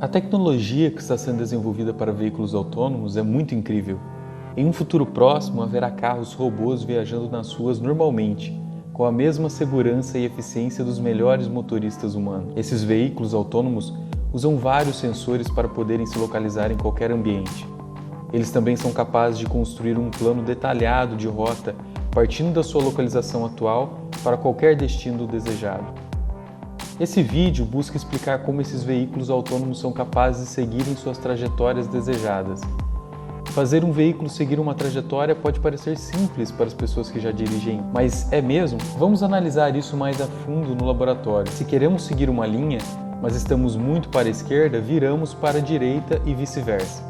A tecnologia que está sendo desenvolvida para veículos autônomos é muito incrível. Em um futuro próximo, haverá carros robôs viajando nas ruas normalmente, com a mesma segurança e eficiência dos melhores motoristas humanos. Esses veículos autônomos usam vários sensores para poderem se localizar em qualquer ambiente. Eles também são capazes de construir um plano detalhado de rota partindo da sua localização atual para qualquer destino desejado. Esse vídeo busca explicar como esses veículos autônomos são capazes de seguirem suas trajetórias desejadas. Fazer um veículo seguir uma trajetória pode parecer simples para as pessoas que já dirigem, mas é mesmo? Vamos analisar isso mais a fundo no laboratório. Se queremos seguir uma linha, mas estamos muito para a esquerda, viramos para a direita e vice-versa.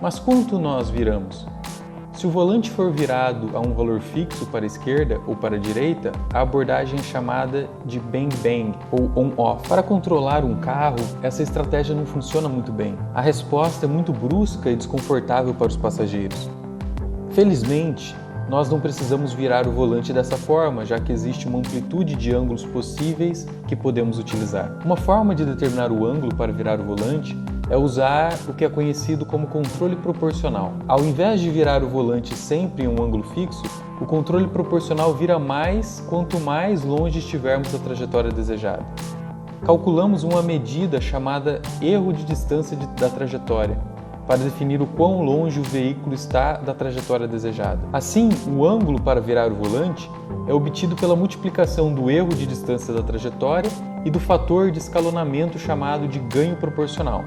Mas quanto nós viramos? Se o volante for virado a um valor fixo para a esquerda ou para a direita, a abordagem é chamada de bang-bang ou on-off. Para controlar um carro, essa estratégia não funciona muito bem. A resposta é muito brusca e desconfortável para os passageiros. Felizmente, nós não precisamos virar o volante dessa forma, já que existe uma amplitude de ângulos possíveis que podemos utilizar. Uma forma de determinar o ângulo para virar o volante é usar o que é conhecido como controle proporcional. Ao invés de virar o volante sempre em um ângulo fixo, o controle proporcional vira mais quanto mais longe estivermos da trajetória desejada. Calculamos uma medida chamada erro de distância da trajetória, para definir o quão longe o veículo está da trajetória desejada. Assim, o ângulo para virar o volante é obtido pela multiplicação do erro de distância da trajetória e do fator de escalonamento chamado de ganho proporcional.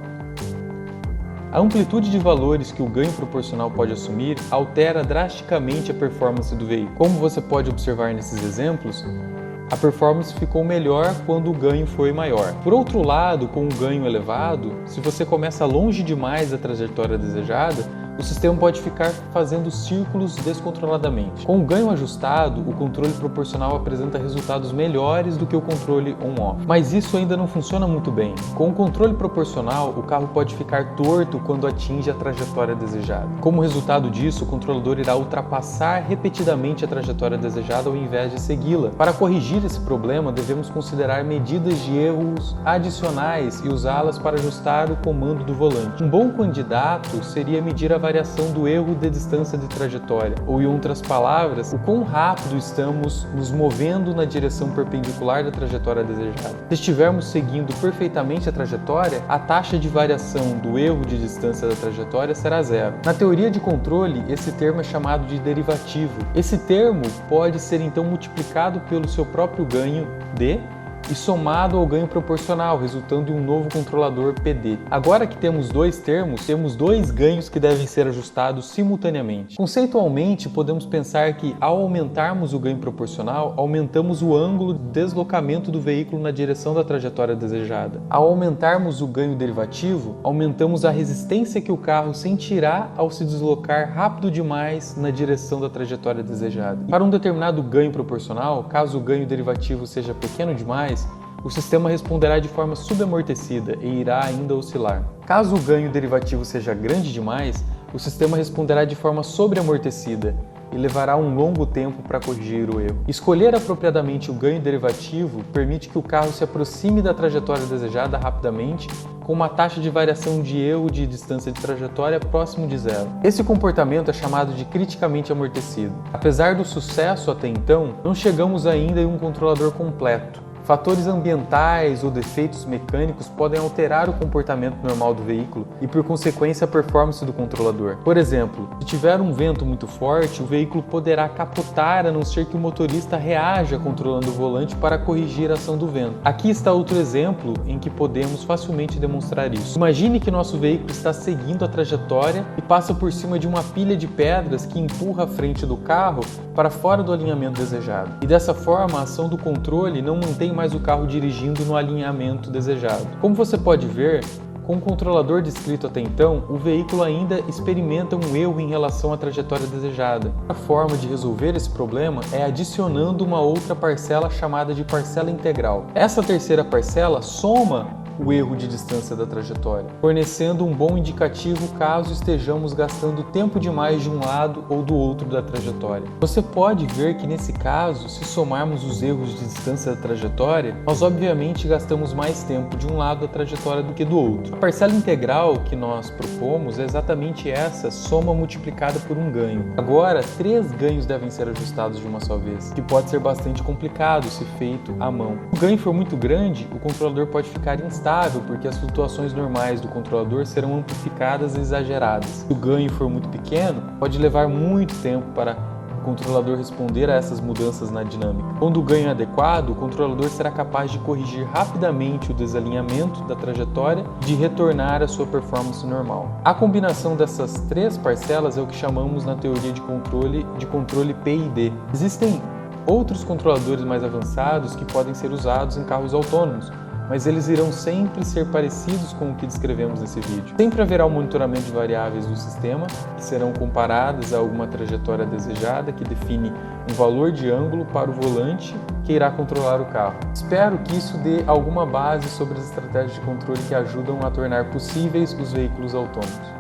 A amplitude de valores que o ganho proporcional pode assumir altera drasticamente a performance do veículo. Como você pode observar nesses exemplos, a performance ficou melhor quando o ganho foi maior. Por outro lado, com um ganho elevado, se você começa longe demais da trajetória desejada, o sistema pode ficar fazendo círculos descontroladamente. Com o ganho ajustado, o controle proporcional apresenta resultados melhores do que o controle on-off. Mas isso ainda não funciona muito bem. Com o controle proporcional, o carro pode ficar torto quando atinge a trajetória desejada. Como resultado disso, o controlador irá ultrapassar repetidamente a trajetória desejada ao invés de segui-la. Para corrigir esse problema, devemos considerar medidas de erros adicionais e usá-las para ajustar o comando do volante. Um bom candidato seria medir a variação do erro de distância de trajetória, ou em outras palavras, o quão rápido estamos nos movendo na direção perpendicular da trajetória desejada. Se estivermos seguindo perfeitamente a trajetória, a taxa de variação do erro de distância da trajetória será zero. Na teoria de controle, esse termo é chamado de derivativo. Esse termo pode ser então multiplicado pelo seu próprio ganho d e somado ao ganho proporcional, resultando em um novo controlador PD. Agora que temos dois termos, temos dois ganhos que devem ser ajustados simultaneamente. Conceitualmente, podemos pensar que ao aumentarmos o ganho proporcional, aumentamos o ângulo de deslocamento do veículo na direção da trajetória desejada. Ao aumentarmos o ganho derivativo, aumentamos a resistência que o carro sentirá ao se deslocar rápido demais na direção da trajetória desejada. Para um determinado ganho proporcional, caso o ganho derivativo seja pequeno demais, o sistema responderá de forma subamortecida e irá ainda oscilar. Caso o ganho derivativo seja grande demais, o sistema responderá de forma sobreamortecida e levará um longo tempo para corrigir o erro. Escolher apropriadamente o ganho derivativo permite que o carro se aproxime da trajetória desejada rapidamente, com uma taxa de variação de erro de distância de trajetória próximo de zero. Esse comportamento é chamado de criticamente amortecido. Apesar do sucesso até então, não chegamos ainda em um controlador completo. Fatores ambientais ou defeitos mecânicos podem alterar o comportamento normal do veículo e, por consequência, a performance do controlador. Por exemplo, se tiver um vento muito forte, o veículo poderá capotar a não ser que o motorista reaja controlando o volante para corrigir a ação do vento. Aqui está outro exemplo em que podemos facilmente demonstrar isso. Imagine que nosso veículo está seguindo a trajetória e passa por cima de uma pilha de pedras que empurra a frente do carro para fora do alinhamento desejado. E dessa forma, a ação do controle não mantém mais o carro dirigindo no alinhamento desejado. Como você pode ver, com o controlador descrito até então, o veículo ainda experimenta um erro em relação à trajetória desejada. A forma de resolver esse problema é adicionando uma outra parcela chamada de parcela integral. Essa terceira parcela soma o erro de distância da trajetória, fornecendo um bom indicativo caso estejamos gastando tempo demais de um lado ou do outro da trajetória. Você pode ver que nesse caso, se somarmos os erros de distância da trajetória, nós obviamente gastamos mais tempo de um lado da trajetória do que do outro. A parcela integral que nós propomos é exatamente essa soma multiplicada por um ganho. Agora, 3 ganhos devem ser ajustados de uma só vez, que pode ser bastante complicado se feito à mão. Se o ganho for muito grande, o controlador pode ficar instável porque as flutuações normais do controlador serão amplificadas e exageradas. Se o ganho for muito pequeno, pode levar muito tempo para o controlador responder a essas mudanças na dinâmica. Quando o ganho é adequado, o controlador será capaz de corrigir rapidamente o desalinhamento da trajetória e de retornar à sua performance normal. A combinação dessas 3 parcelas é o que chamamos na teoria de controle PID. Existem outros controladores mais avançados que podem ser usados em carros autônomos, mas eles irão sempre ser parecidos com o que descrevemos nesse vídeo. Sempre haverá um monitoramento de variáveis do sistema, que serão comparadas a alguma trajetória desejada, que define um valor de ângulo para o volante que irá controlar o carro. Espero que isso dê alguma base sobre as estratégias de controle que ajudam a tornar possíveis os veículos autônomos.